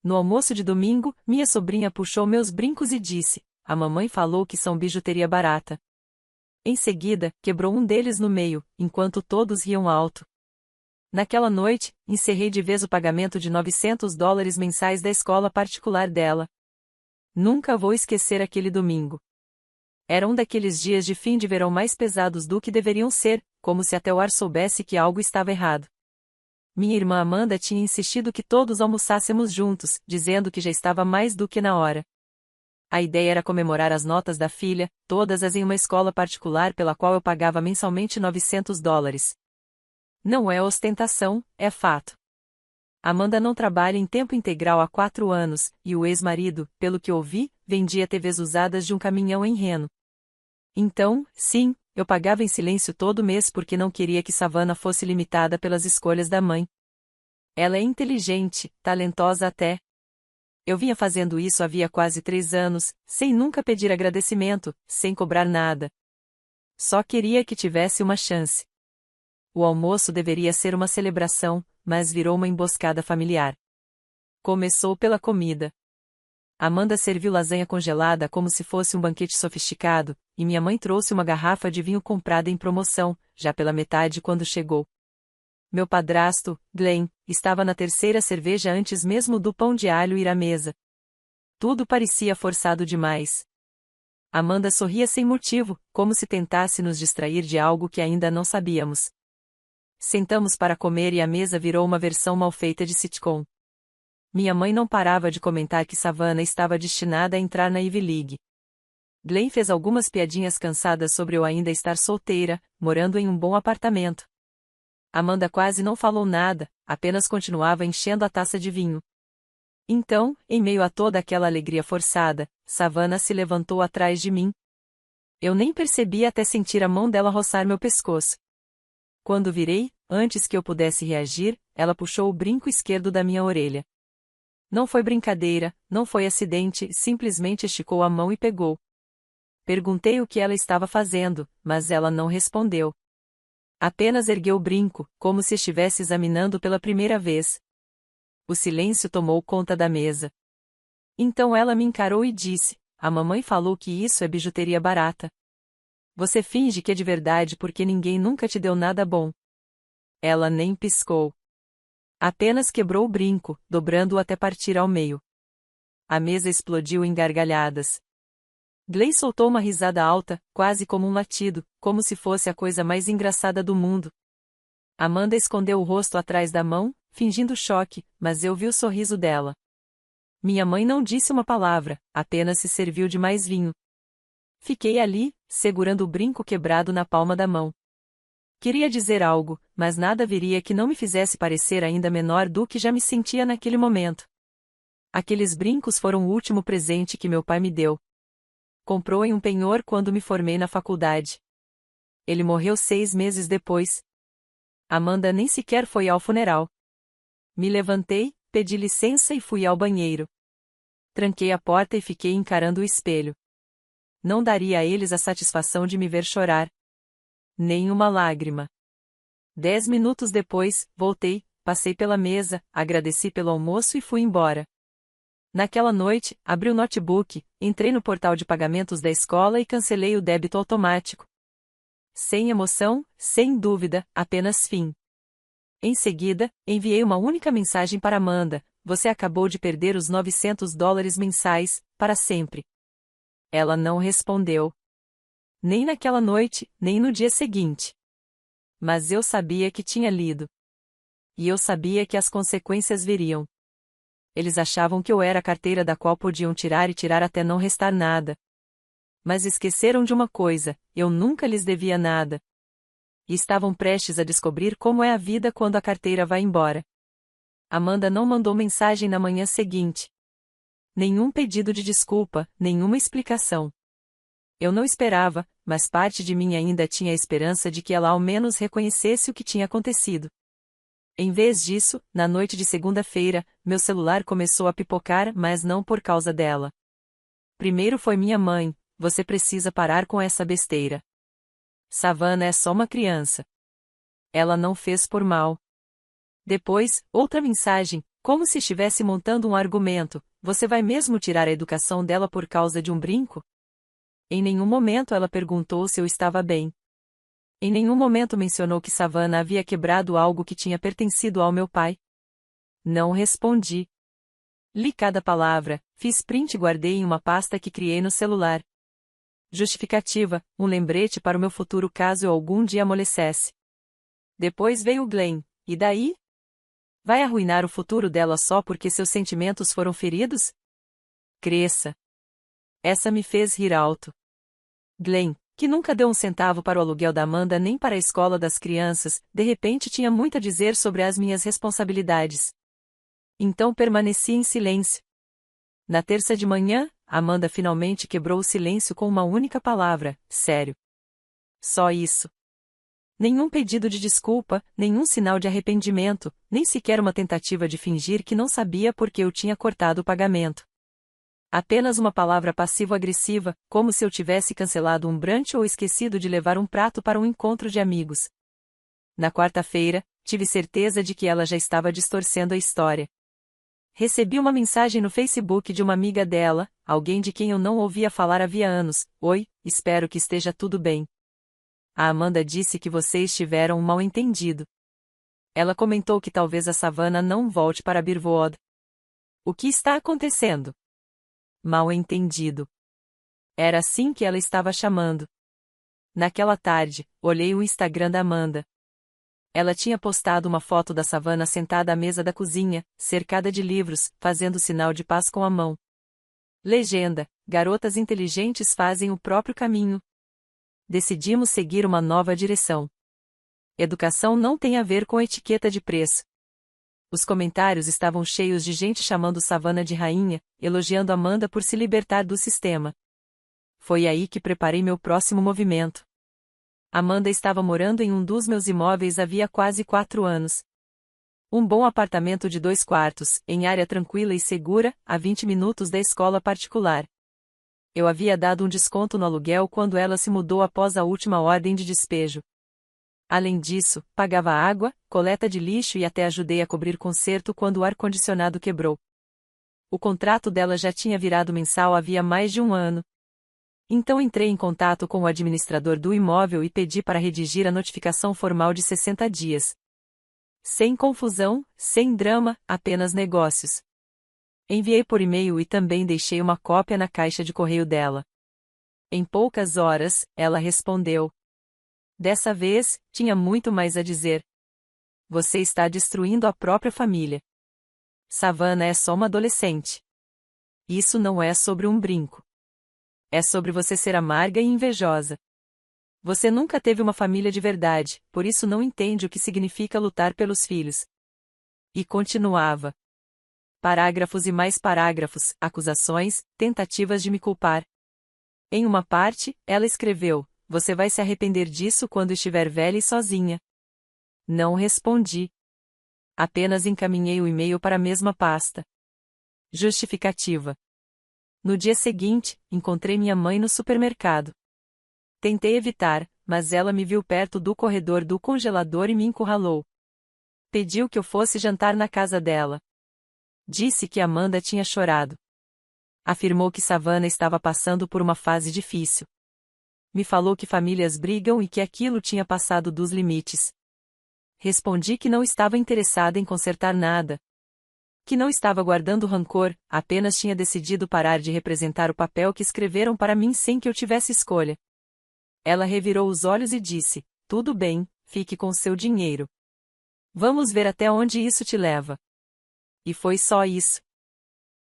No almoço de domingo, minha sobrinha puxou meus brincos e disse: "A mamãe falou que são bijuteria barata." Em seguida, quebrou um deles no meio, enquanto todos riam alto. Naquela noite, encerrei de vez o pagamento de $900 mensais da escola particular dela. Nunca vou esquecer aquele domingo. Era um daqueles dias de fim de verão mais pesados do que deveriam ser, como se até o ar soubesse que algo estava errado. Minha irmã Amanda tinha insistido que todos almoçássemos juntos, dizendo que já estava mais do que na hora. A ideia era comemorar as notas da filha, todas as em uma escola particular pela qual eu pagava mensalmente $900. Não é ostentação, é fato. Amanda não trabalha em tempo integral há 4 anos, e o ex-marido, pelo que ouvi, vendia TVs usadas de um caminhão em Reno. Então, sim, eu pagava em silêncio todo mês porque não queria que Savannah fosse limitada pelas escolhas da mãe. Ela é inteligente, talentosa até. Eu vinha fazendo isso havia quase 3 anos, sem nunca pedir agradecimento, sem cobrar nada. Só queria que tivesse uma chance. O almoço deveria ser uma celebração, mas virou uma emboscada familiar. Começou pela comida. Amanda serviu lasanha congelada como se fosse um banquete sofisticado, e minha mãe trouxe uma garrafa de vinho comprada em promoção, já pela metade quando chegou. Meu padrasto, Glenn, estava na 3ª cerveja antes mesmo do pão de alho ir à mesa. Tudo parecia forçado demais. Amanda sorria sem motivo, como se tentasse nos distrair de algo que ainda não sabíamos. Sentamos para comer e a mesa virou uma versão mal feita de sitcom. Minha mãe não parava de comentar que Savannah estava destinada a entrar na Ivy League. Glenn fez algumas piadinhas cansadas sobre eu ainda estar solteira, morando em um bom apartamento. Amanda quase não falou nada, apenas continuava enchendo a taça de vinho. Então, em meio a toda aquela alegria forçada, Savannah se levantou atrás de mim. Eu nem percebi até sentir a mão dela roçar meu pescoço. Quando virei, antes que eu pudesse reagir, ela puxou o brinco esquerdo da minha orelha. Não foi brincadeira, não foi acidente, simplesmente esticou a mão e pegou. Perguntei o que ela estava fazendo, mas ela não respondeu. Apenas ergueu o brinco, como se estivesse examinando pela primeira vez. O silêncio tomou conta da mesa. Então ela me encarou e disse: "A mamãe falou que isso é bijuteria barata. Você finge que é de verdade porque ninguém nunca te deu nada bom." Ela nem piscou. Apenas quebrou o brinco, dobrando-o até partir ao meio. A mesa explodiu em gargalhadas. Glenn soltou uma risada alta, quase como um latido, como se fosse a coisa mais engraçada do mundo. Amanda escondeu o rosto atrás da mão, fingindo choque, mas eu vi o sorriso dela. Minha mãe não disse uma palavra, apenas se serviu de mais vinho. Fiquei ali, segurando o brinco quebrado na palma da mão. Queria dizer algo, mas nada viria que não me fizesse parecer ainda menor do que já me sentia naquele momento. Aqueles brincos foram o último presente que meu pai me deu. Comprou em um penhor quando me formei na faculdade. Ele morreu 6 meses depois. Amanda nem sequer foi ao funeral. Me levantei, pedi licença e fui ao banheiro. Tranquei a porta e fiquei encarando o espelho. Não daria a eles a satisfação de me ver chorar. Nem uma lágrima. 10 minutos depois, voltei, passei pela mesa, agradeci pelo almoço e fui embora. Naquela noite, abri o notebook, entrei no portal de pagamentos da escola e cancelei o débito automático. Sem emoção, sem dúvida, apenas fim. Em seguida, enviei uma única mensagem para Amanda: "Você acabou de perder os $900 mensais, para sempre." Ela não respondeu. Nem naquela noite, nem no dia seguinte. Mas eu sabia que tinha lido. E eu sabia que as consequências viriam. Eles achavam que eu era a carteira da qual podiam tirar e tirar até não restar nada. Mas esqueceram de uma coisa: eu nunca lhes devia nada. E estavam prestes a descobrir como é a vida quando a carteira vai embora. Amanda não mandou mensagem na manhã seguinte. Nenhum pedido de desculpa, nenhuma explicação. Eu não esperava, mas parte de mim ainda tinha a esperança de que ela ao menos reconhecesse o que tinha acontecido. Em vez disso, na noite de segunda-feira, meu celular começou a pipocar, mas não por causa dela. Primeiro foi minha mãe: "Você precisa parar com essa besteira. Savannah é só uma criança. Ela não fez por mal." Depois, outra mensagem: Como se estivesse montando um argumento: você vai mesmo tirar a educação dela por causa de um brinco? Em nenhum momento ela perguntou se eu estava bem. Em nenhum momento mencionou que Savannah havia quebrado algo que tinha pertencido ao meu pai. Não respondi. Li cada palavra, fiz print e guardei em uma pasta que criei no celular. Justificativa, um lembrete para o meu futuro caso eu algum dia amolecesse. Depois veio Glenn, e daí? Vai arruinar o futuro dela só porque seus sentimentos foram feridos? Cresça. Essa me fez rir alto. Glenn, que nunca deu um centavo para o aluguel da Amanda nem para a escola das crianças, de repente tinha muito a dizer sobre as minhas responsabilidades. Então permaneci em silêncio. Na terça de manhã, Amanda finalmente quebrou o silêncio com uma única palavra: sério. Só isso. Nenhum pedido de desculpa, nenhum sinal de arrependimento, nem sequer uma tentativa de fingir que não sabia por que eu tinha cortado o pagamento. Apenas uma palavra passivo-agressiva, como se eu tivesse cancelado um brunch ou esquecido de levar um prato para um encontro de amigos. Na quarta-feira, tive certeza de que ela já estava distorcendo a história. Recebi uma mensagem no Facebook de uma amiga dela, alguém de quem eu não ouvia falar havia anos: oi, espero que esteja tudo bem. A Amanda disse que vocês tiveram um mal-entendido. Ela comentou que talvez a Savannah não volte para Birwood. O que está acontecendo? Mal-entendido. Era assim que ela estava chamando. Naquela tarde, olhei o Instagram da Amanda. Ela tinha postado uma foto da Savannah sentada à mesa da cozinha, cercada de livros, fazendo sinal de paz com a mão. Legenda: garotas inteligentes fazem o próprio caminho. Decidimos seguir uma nova direção. Educação não tem a ver com etiqueta de preço. Os comentários estavam cheios de gente chamando Savannah de rainha, elogiando Amanda por se libertar do sistema. Foi aí que preparei meu próximo movimento. Amanda estava morando em um dos meus imóveis havia quase 4 anos. Um bom apartamento de 2 quartos, em área tranquila e segura, a 20 minutos da escola particular. Eu havia dado um desconto no aluguel quando ela se mudou após a última ordem de despejo. Além disso, pagava água, coleta de lixo e até ajudei a cobrir conserto quando o ar-condicionado quebrou. O contrato dela já tinha virado mensal havia mais de um ano. Então entrei em contato com o administrador do imóvel e pedi para redigir a notificação formal de 60 dias. Sem confusão, sem drama, apenas negócios. Enviei por e-mail e também deixei uma cópia na caixa de correio dela. Em poucas horas, ela respondeu. Dessa vez, tinha muito mais a dizer. Você está destruindo a própria família. Savannah é só uma adolescente. Isso não é sobre um brinco. É sobre você ser amarga e invejosa. Você nunca teve uma família de verdade, por isso não entende o que significa lutar pelos filhos. E continuava. Parágrafos e mais parágrafos, acusações, tentativas de me culpar. Em uma parte, ela escreveu: você vai se arrepender disso quando estiver velha e sozinha. Não respondi. Apenas encaminhei o e-mail para a mesma pasta. Justificativa. No dia seguinte, encontrei minha mãe no supermercado. Tentei evitar, mas ela me viu perto do corredor do congelador e me encurralou. Pediu que eu fosse jantar na casa dela. Disse que Amanda tinha chorado. Afirmou que Savannah estava passando por uma fase difícil. Me falou que famílias brigam e que aquilo tinha passado dos limites. Respondi que não estava interessada em consertar nada. Que não estava guardando rancor, apenas tinha decidido parar de representar o papel que escreveram para mim sem que eu tivesse escolha. Ela revirou os olhos e disse: tudo bem, fique com seu dinheiro. Vamos ver até onde isso te leva. E foi só isso.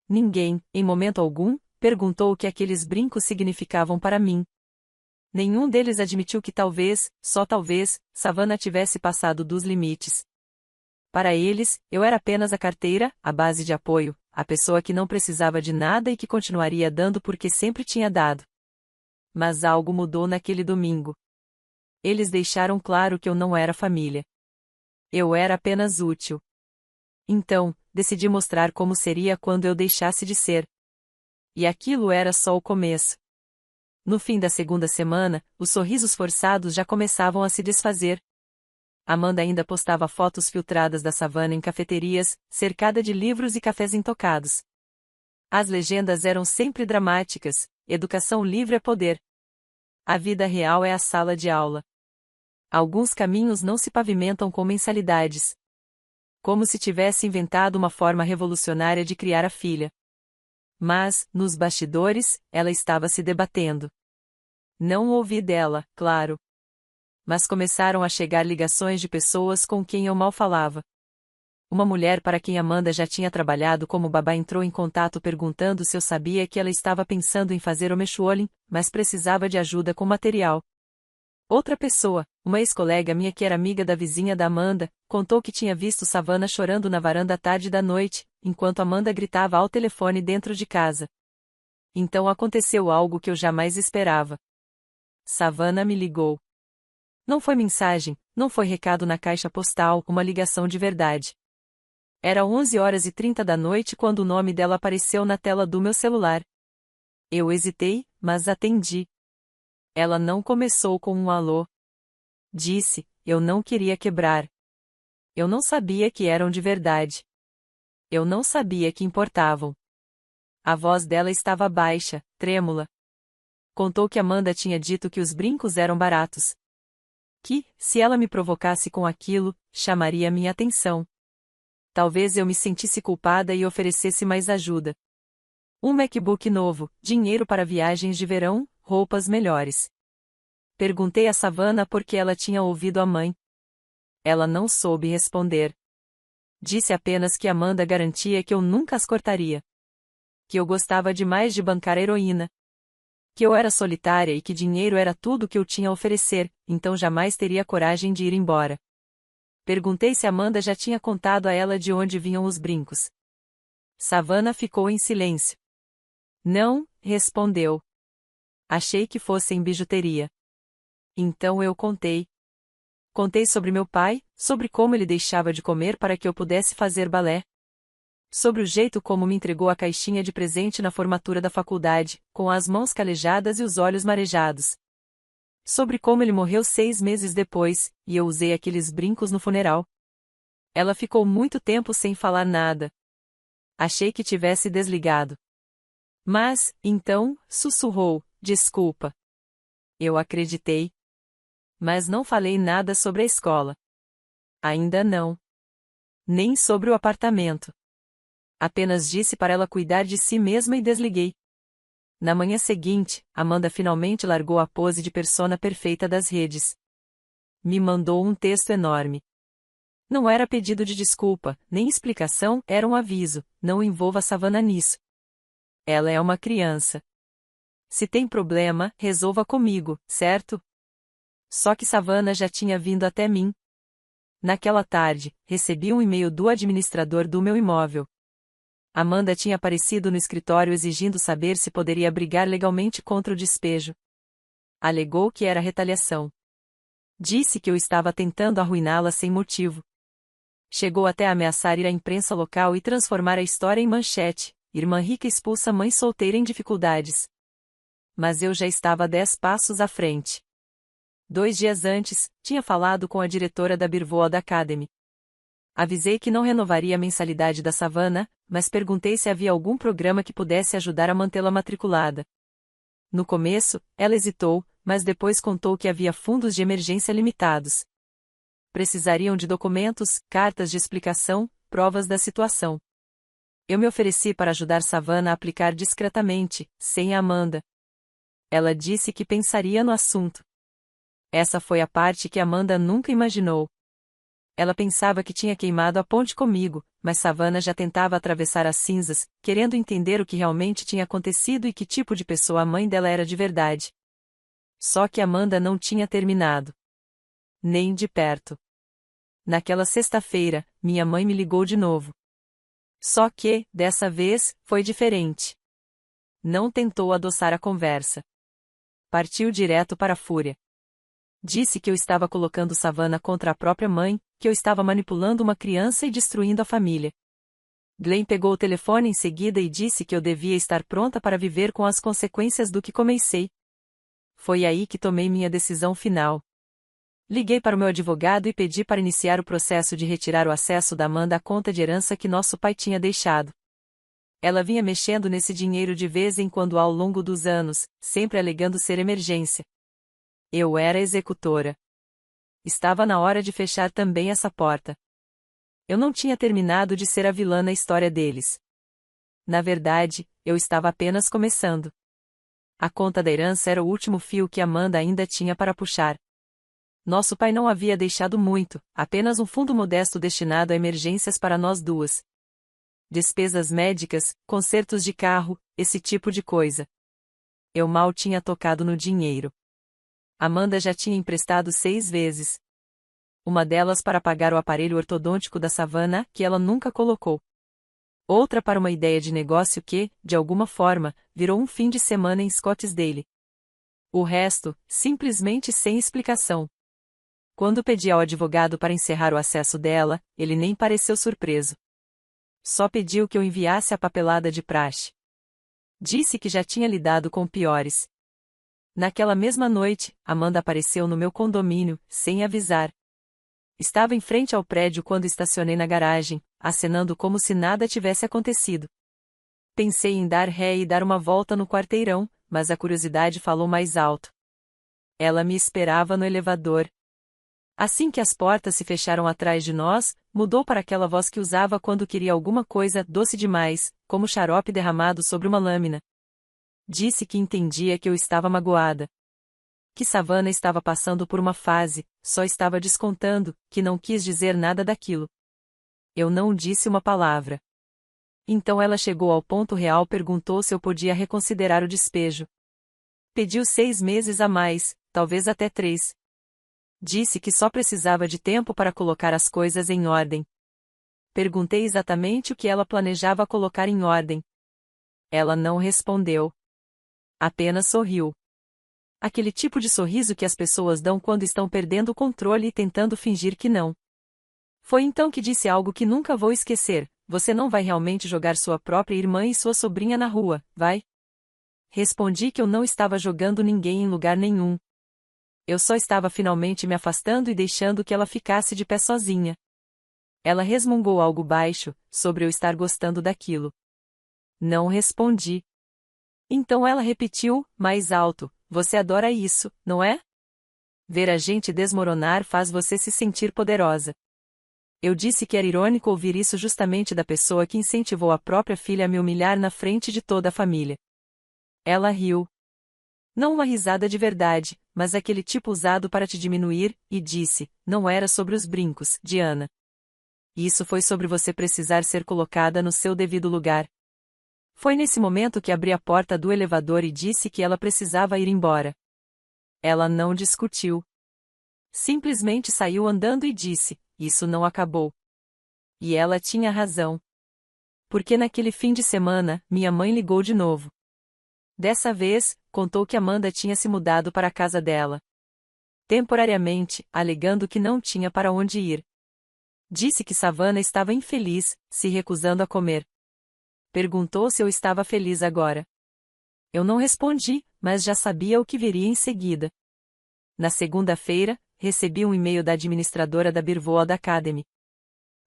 Ninguém, em momento algum, perguntou o que aqueles brincos significavam para mim. Nenhum deles admitiu que talvez, só talvez, Savannah tivesse passado dos limites. Para eles, eu era apenas a carteira, a base de apoio, a pessoa que não precisava de nada e que continuaria dando porque sempre tinha dado. Mas algo mudou naquele domingo. Eles deixaram claro que eu não era família. Eu era apenas útil. Então, decidi mostrar como seria quando eu deixasse de ser. E aquilo era só o começo. No fim da segunda semana, os sorrisos forçados já começavam a se desfazer. Amanda ainda postava fotos filtradas da Savannah em cafeterias, cercada de livros e cafés intocados. As legendas eram sempre dramáticas: educação livre é poder. A vida real é a sala de aula. Alguns caminhos não se pavimentam com mensalidades. Como se tivesse inventado uma forma revolucionária de criar a filha. Mas, nos bastidores, ela estava se debatendo. Não ouvi dela, claro. Mas começaram a chegar ligações de pessoas com quem eu mal falava. Uma mulher para quem Amanda já tinha trabalhado como babá entrou em contato perguntando se eu sabia que ela estava pensando em fazer homeschooling, mas precisava de ajuda com material. Outra pessoa, uma ex-colega minha que era amiga da vizinha da Amanda, contou que tinha visto Savannah chorando na varanda à tarde da noite, enquanto Amanda gritava ao telefone dentro de casa. Então aconteceu algo que eu jamais esperava. Savannah me ligou. Não foi mensagem, não foi recado na caixa postal, uma ligação de verdade. Era 11h30 da noite quando o nome dela apareceu na tela do meu celular. Eu hesitei, mas atendi. Ela não começou com um alô. Disse: eu não queria quebrar. Eu não sabia que eram de verdade. Eu não sabia que importavam. A voz dela estava baixa, trêmula. Contou que Amanda tinha dito que os brincos eram baratos. Que, se ela me provocasse com aquilo, chamaria minha atenção. Talvez eu me sentisse culpada e oferecesse mais ajuda. Um MacBook novo, dinheiro para viagens de verão, roupas melhores. Perguntei a Savannah por que ela tinha ouvido a mãe. Ela não soube responder. Disse apenas que Amanda garantia que eu nunca as cortaria. Que eu gostava demais de bancar heroína. Que eu era solitária e que dinheiro era tudo que eu tinha a oferecer, então jamais teria coragem de ir embora. Perguntei se Amanda já tinha contado a ela de onde vinham os brincos. Savannah ficou em silêncio. Não, respondeu. Achei que fossem bijuteria. Então eu contei. Contei sobre meu pai, sobre como ele deixava de comer para que eu pudesse fazer balé. Sobre o jeito como me entregou a caixinha de presente na formatura da faculdade, com as mãos calejadas e os olhos marejados. Sobre como ele morreu 6 meses depois, e eu usei aqueles brincos no funeral. Ela ficou muito tempo sem falar nada. Achei que tivesse desligado. Mas, então, sussurrou: desculpa. Eu acreditei. Mas não falei nada sobre a escola. Ainda não. Nem sobre o apartamento. Apenas disse para ela cuidar de si mesma e desliguei. Na manhã seguinte, Amanda finalmente largou a pose de persona perfeita das redes. Me mandou um texto enorme. Não era pedido de desculpa, nem explicação, era um aviso: não envolva Savannah nisso. Ela é uma criança. Se tem problema, resolva comigo, certo? Só que Savannah já tinha vindo até mim. Naquela tarde, recebi um e-mail do administrador do meu imóvel. Amanda tinha aparecido no escritório exigindo saber se poderia brigar legalmente contra o despejo. Alegou que era retaliação. Disse que eu estava tentando arruiná-la sem motivo. Chegou até a ameaçar ir à imprensa local e transformar a história em manchete: irmã rica expulsa mãe solteira em dificuldades. Mas eu já estava 10 passos à frente. 2 dias antes, tinha falado com a diretora da Birwood Academy. Avisei que não renovaria a mensalidade da Savannah, mas perguntei se havia algum programa que pudesse ajudar a mantê-la matriculada. No começo, ela hesitou, mas depois contou que havia fundos de emergência limitados. Precisariam de documentos, cartas de explicação, provas da situação. Eu me ofereci para ajudar Savannah a aplicar discretamente, sem a Amanda. Ela disse que pensaria no assunto. Essa foi a parte que Amanda nunca imaginou. Ela pensava que tinha queimado a ponte comigo, mas Savannah já tentava atravessar as cinzas, querendo entender o que realmente tinha acontecido e que tipo de pessoa a mãe dela era de verdade. Só que Amanda não tinha terminado. Nem de perto. Naquela sexta-feira, minha mãe me ligou de novo. Só que, dessa vez, foi diferente. Não tentou adoçar a conversa. Partiu direto para a fúria. Disse que eu estava colocando Savannah contra a própria mãe, que eu estava manipulando uma criança e destruindo a família. Glenn pegou o telefone em seguida e disse que eu devia estar pronta para viver com as consequências do que comecei. Foi aí que tomei minha decisão final. Liguei para o meu advogado e pedi para iniciar o processo de retirar o acesso da Amanda à conta de herança que nosso pai tinha deixado. Ela vinha mexendo nesse dinheiro de vez em quando ao longo dos anos, sempre alegando ser emergência. Eu era executora. Estava na hora de fechar também essa porta. Eu não tinha terminado de ser a vilã na história deles. Na verdade, eu estava apenas começando. A conta da herança era o último fio que Amanda ainda tinha para puxar. Nosso pai não havia deixado muito, apenas um fundo modesto destinado a emergências para nós duas. Despesas médicas, consertos de carro, esse tipo de coisa. Eu mal tinha tocado no dinheiro. Amanda já tinha emprestado 6 vezes. Uma delas para pagar o aparelho ortodôntico da Savannah, que ela nunca colocou. Outra para uma ideia de negócio que, de alguma forma, virou um fim de semana em Scottsdale. O resto, simplesmente sem explicação. Quando pedi ao advogado para encerrar o acesso dela, ele nem pareceu surpreso. Só pediu que eu enviasse a papelada de praxe. Disse que já tinha lidado com piores. Naquela mesma noite, Amanda apareceu no meu condomínio, sem avisar. Estava em frente ao prédio quando estacionei na garagem, acenando como se nada tivesse acontecido. Pensei em dar ré e dar uma volta no quarteirão, mas a curiosidade falou mais alto. Ela me esperava no elevador. Assim que as portas se fecharam atrás de nós, mudou para aquela voz que usava quando queria alguma coisa doce demais, como xarope derramado sobre uma lâmina. Disse que entendia que eu estava magoada. Que Savannah estava passando por uma fase, só estava descontando, que não quis dizer nada daquilo. Eu não disse uma palavra. Então ela chegou ao ponto real, perguntou se eu podia reconsiderar o despejo. Pediu 6 meses a mais, talvez até 3. Disse que só precisava de tempo para colocar as coisas em ordem. Perguntei exatamente o que ela planejava colocar em ordem. Ela não respondeu. Apenas sorriu. Aquele tipo de sorriso que as pessoas dão quando estão perdendo o controle e tentando fingir que não. Foi então que disse algo que nunca vou esquecer: você não vai realmente jogar sua própria irmã e sua sobrinha na rua, vai? Respondi que eu não estava jogando ninguém em lugar nenhum. Eu só estava finalmente me afastando e deixando que ela ficasse de pé sozinha. Ela resmungou algo baixo, sobre eu estar gostando daquilo. Não respondi. Então ela repetiu, mais alto: você adora isso, não é? Ver a gente desmoronar faz você se sentir poderosa. Eu disse que era irônico ouvir isso justamente da pessoa que incentivou a própria filha a me humilhar na frente de toda a família. Ela riu. Não uma risada de verdade, mas aquele tipo usado para te diminuir, e disse: não era sobre os brincos, Diana. Isso foi sobre você precisar ser colocada no seu devido lugar. Foi nesse momento que abri a porta do elevador e disse que ela precisava ir embora. Ela não discutiu. Simplesmente saiu andando e disse: isso não acabou. E ela tinha razão. Porque naquele fim de semana, minha mãe ligou de novo. Dessa vez, contou que Amanda tinha se mudado para a casa dela. Temporariamente, alegando que não tinha para onde ir. Disse que Savannah estava infeliz, se recusando a comer. Perguntou se eu estava feliz agora. Eu não respondi, mas já sabia o que viria em seguida. Na segunda-feira, recebi um e-mail da administradora da Birwood Academy.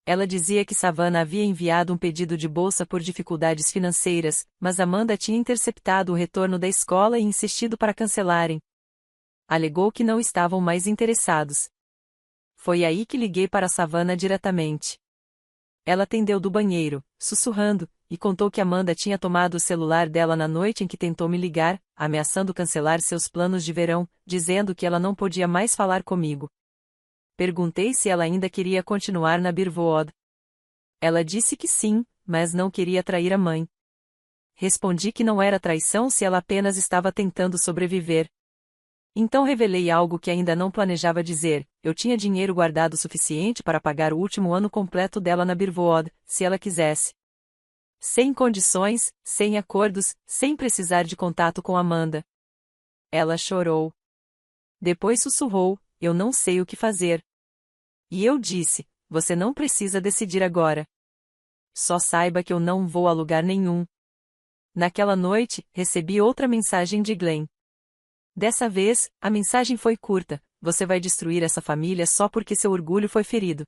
Ela dizia que Savannah havia enviado um pedido de bolsa por dificuldades financeiras, mas Amanda tinha interceptado o retorno da escola e insistido para cancelarem. Alegou que não estavam mais interessados. Foi aí que liguei para Savannah diretamente. Ela atendeu do banheiro, sussurrando, e contou que Amanda tinha tomado o celular dela na noite em que tentou me ligar, ameaçando cancelar seus planos de verão, dizendo que ela não podia mais falar comigo. Perguntei se ela ainda queria continuar na Birwood. Ela disse que sim, mas não queria trair a mãe. Respondi que não era traição se ela apenas estava tentando sobreviver. Então revelei algo que ainda não planejava dizer: eu tinha dinheiro guardado o suficiente para pagar o último ano completo dela na Birwood, se ela quisesse. Sem condições, sem acordos, sem precisar de contato com Amanda. Ela chorou. Depois sussurrou: eu não sei o que fazer. E eu disse: você não precisa decidir agora. Só saiba que eu não vou a lugar nenhum. Naquela noite, recebi outra mensagem de Glenn. Dessa vez, a mensagem foi curta: você vai destruir essa família só porque seu orgulho foi ferido.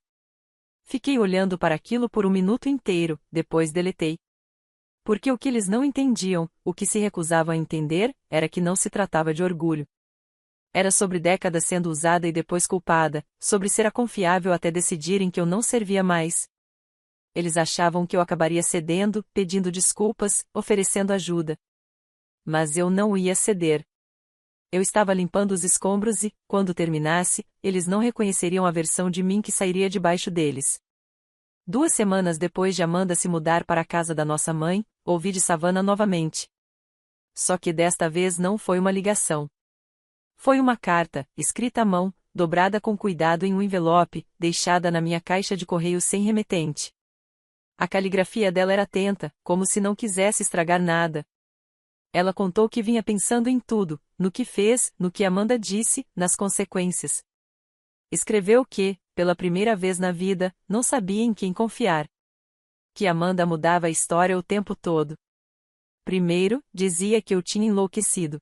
Fiquei olhando para aquilo por um minuto inteiro, depois deletei. Porque o que eles não entendiam, o que se recusavam a entender, era que não se tratava de orgulho. Era sobre décadas sendo usada e depois culpada, sobre ser a confiável até decidirem que eu não servia mais. Eles achavam que eu acabaria cedendo, pedindo desculpas, oferecendo ajuda. Mas eu não ia ceder. Eu estava limpando os escombros e, quando terminasse, eles não reconheceriam a versão de mim que sairia debaixo deles. 2 semanas depois de Amanda se mudar para a casa da nossa mãe, ouvi de Savannah novamente. Só que desta vez não foi uma ligação. Foi uma carta, escrita à mão, dobrada com cuidado em um envelope, deixada na minha caixa de correio sem remetente. A caligrafia dela era atenta, como se não quisesse estragar nada. Ela contou que vinha pensando em tudo, no que fez, no que Amanda disse, nas consequências. Escreveu que, pela primeira vez na vida, não sabia em quem confiar. Que Amanda mudava a história o tempo todo. Primeiro, dizia que eu tinha enlouquecido.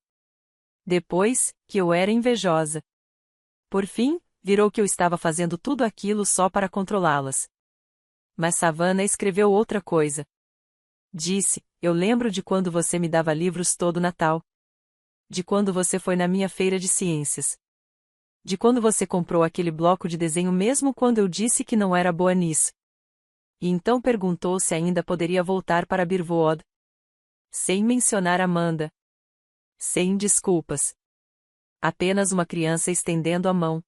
Depois, que eu era invejosa. Por fim, virou que eu estava fazendo tudo aquilo só para controlá-las. Mas Savannah escreveu outra coisa. Disse, eu lembro de quando você me dava livros todo Natal. De quando você foi na minha feira de ciências. De quando você comprou aquele bloco de desenho mesmo quando eu disse que não era boa nisso. E então perguntou se ainda poderia voltar para Birwood. Sem mencionar Amanda. Sem desculpas. Apenas uma criança estendendo a mão.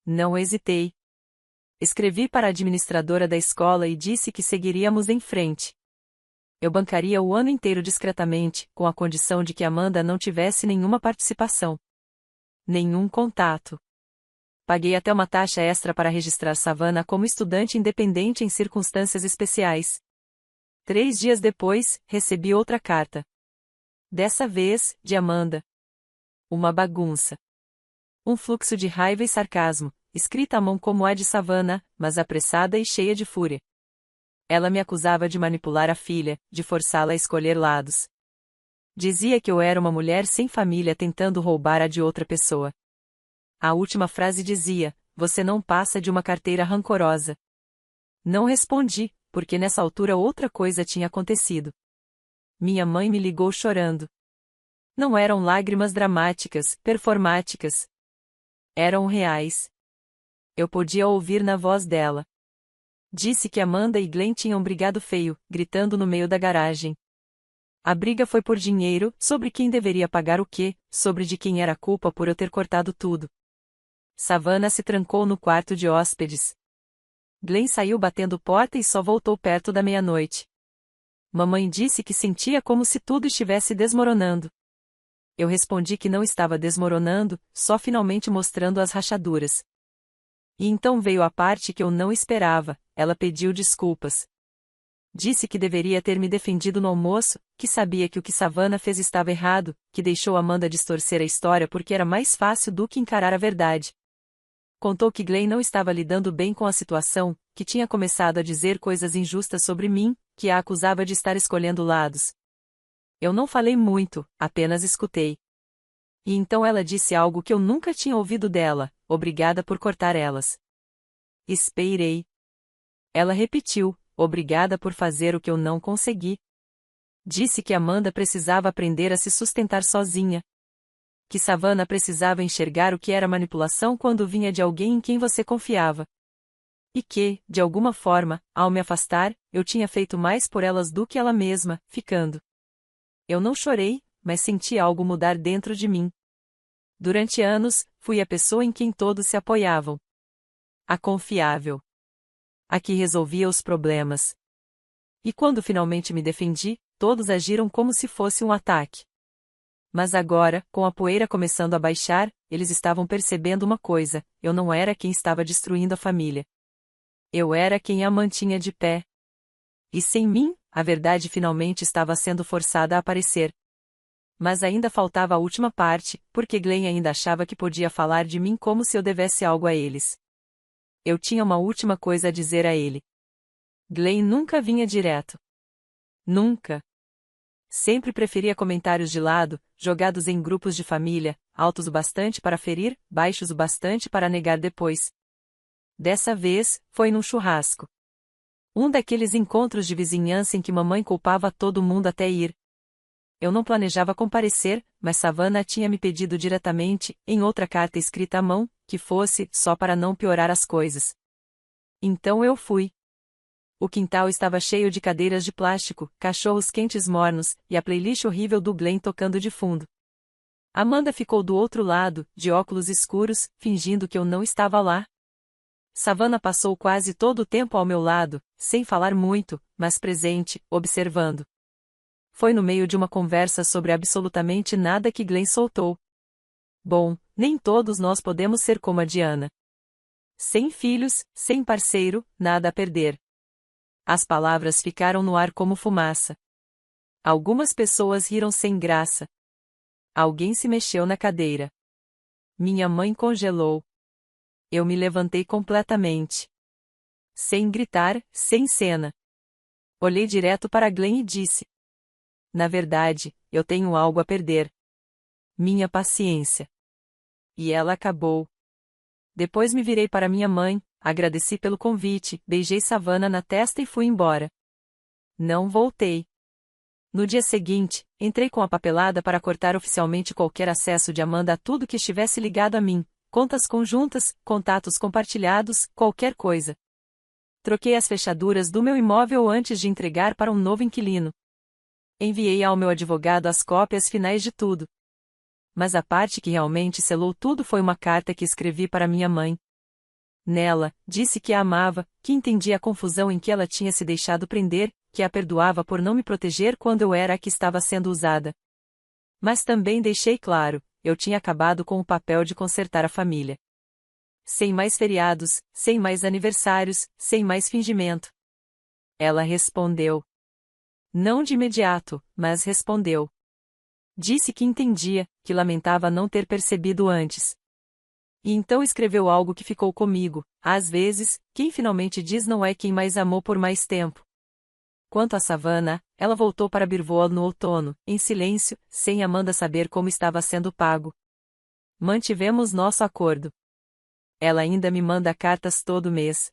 Não hesitei. Escrevi para a administradora da escola e disse que seguiríamos em frente. Eu bancaria o ano inteiro discretamente, com a condição de que Amanda não tivesse nenhuma participação. Nenhum contato. Paguei até uma taxa extra para registrar Savannah como estudante independente em circunstâncias especiais. 3 dias depois, recebi outra carta. Dessa vez, de Amanda. Uma bagunça. Um fluxo de raiva e sarcasmo, escrita à mão como a de Savannah, mas apressada e cheia de fúria. Ela me acusava de manipular a filha, de forçá-la a escolher lados. Dizia que eu era uma mulher sem família tentando roubar a de outra pessoa. A última frase dizia, você não passa de uma carteira rancorosa. Não respondi, porque nessa altura outra coisa tinha acontecido. Minha mãe me ligou chorando. Não eram lágrimas dramáticas, performáticas. Eram reais. Eu podia ouvir na voz dela. Disse que Amanda e Glenn tinham brigado feio, gritando no meio da garagem. A briga foi por dinheiro, sobre quem deveria pagar o quê, sobre de quem era a culpa por eu ter cortado tudo. Savannah se trancou no quarto de hóspedes. Glenn saiu batendo porta e só voltou perto da meia-noite. Mamãe disse que sentia como se tudo estivesse desmoronando. Eu respondi que não estava desmoronando, só finalmente mostrando as rachaduras. E então veio a parte que eu não esperava, ela pediu desculpas. Disse que deveria ter me defendido no almoço, que sabia que o que Savannah fez estava errado, que deixou Amanda distorcer a história porque era mais fácil do que encarar a verdade. Contou que Glenn não estava lidando bem com a situação, que tinha começado a dizer coisas injustas sobre mim, que a acusava de estar escolhendo lados. Eu não falei muito, apenas escutei. E então ela disse algo que eu nunca tinha ouvido dela, obrigada por cortar elas. Esperei. Ela repetiu, obrigada por fazer o que eu não consegui. Disse que Amanda precisava aprender a se sustentar sozinha. Que Savannah precisava enxergar o que era manipulação quando vinha de alguém em quem você confiava. E que, de alguma forma, ao me afastar, eu tinha feito mais por elas do que ela mesma, ficando. Eu não chorei, mas senti algo mudar dentro de mim. Durante anos, fui a pessoa em quem todos se apoiavam. A confiável. A que resolvia os problemas. E quando finalmente me defendi, todos agiram como se fosse um ataque. Mas agora, com a poeira começando a baixar, eles estavam percebendo uma coisa, eu não era quem estava destruindo a família. Eu era quem a mantinha de pé. E sem mim, a verdade finalmente estava sendo forçada a aparecer. Mas ainda faltava a última parte, porque Glenn ainda achava que podia falar de mim como se eu devesse algo a eles. Eu tinha uma última coisa a dizer a ele. Glenn nunca vinha direto. Nunca. Sempre preferia comentários de lado, jogados em grupos de família, altos o bastante para ferir, baixos o bastante para negar depois. Dessa vez, foi num churrasco. Um daqueles encontros de vizinhança em que mamãe culpava todo mundo até ir. Eu não planejava comparecer, mas Savannah tinha me pedido diretamente, em outra carta escrita à mão, que fosse, só para não piorar as coisas. Então eu fui. O quintal estava cheio de cadeiras de plástico, cachorros quentes mornos, e a playlist horrível do Glenn tocando de fundo. Amanda ficou do outro lado, de óculos escuros, fingindo que eu não estava lá. Savannah passou quase todo o tempo ao meu lado, sem falar muito, mas presente, observando. Foi no meio de uma conversa sobre absolutamente nada que Glenn soltou. Bom, nem todos nós podemos ser como a Diana. Sem filhos, sem parceiro, nada a perder. As palavras ficaram no ar como fumaça. Algumas pessoas riram sem graça. Alguém se mexeu na cadeira. Minha mãe congelou. Eu me levantei completamente. Sem gritar, sem cena. Olhei direto para Glenn e disse: na verdade, eu tenho algo a perder. Minha paciência. E ela acabou. Depois me virei para minha mãe, agradeci pelo convite, beijei Savannah na testa e fui embora. Não voltei. No dia seguinte, entrei com a papelada para cortar oficialmente qualquer acesso de Amanda a tudo que estivesse ligado a mim, contas conjuntas, contatos compartilhados, qualquer coisa. Troquei as fechaduras do meu imóvel antes de entregar para um novo inquilino. Enviei ao meu advogado as cópias finais de tudo. Mas a parte que realmente selou tudo foi uma carta que escrevi para minha mãe. Nela, disse que a amava, que entendia a confusão em que ela tinha se deixado prender, que a perdoava por não me proteger quando eu era a que estava sendo usada. Mas também deixei claro, eu tinha acabado com o papel de consertar a família. Sem mais feriados, sem mais aniversários, sem mais fingimento. Ela respondeu. Não de imediato, mas respondeu. Disse que entendia, que lamentava não ter percebido antes. E então escreveu algo que ficou comigo: às vezes, quem finalmente diz não é quem mais amou por mais tempo. Quanto a Savannah, ela voltou para Birwood no outono, em silêncio, sem Amanda saber como estava sendo pago. Mantivemos nosso acordo. Ela ainda me manda cartas todo mês.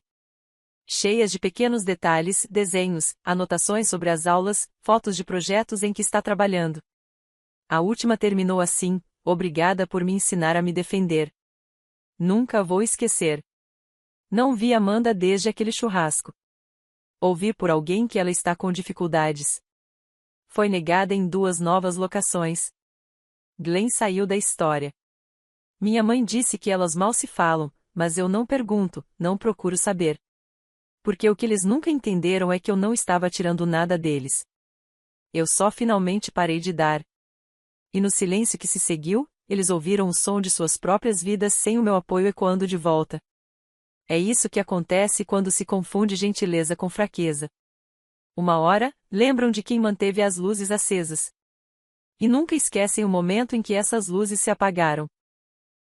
Cheias de pequenos detalhes, desenhos, anotações sobre as aulas, fotos de projetos em que está trabalhando. A última terminou assim: obrigada por me ensinar a me defender. Nunca vou esquecer. Não vi Amanda desde aquele churrasco. Ouvi por alguém que ela está com dificuldades. Foi negada em 2 novas locações. Glenn saiu da história. Minha mãe disse que elas mal se falam, mas eu não pergunto, não procuro saber. Porque o que eles nunca entenderam é que eu não estava tirando nada deles. Eu só finalmente parei de dar. E no silêncio que se seguiu, eles ouviram o som de suas próprias vidas sem o meu apoio ecoando de volta. É isso que acontece quando se confunde gentileza com fraqueza. Uma hora, lembram de quem manteve as luzes acesas. E nunca esquecem o momento em que essas luzes se apagaram.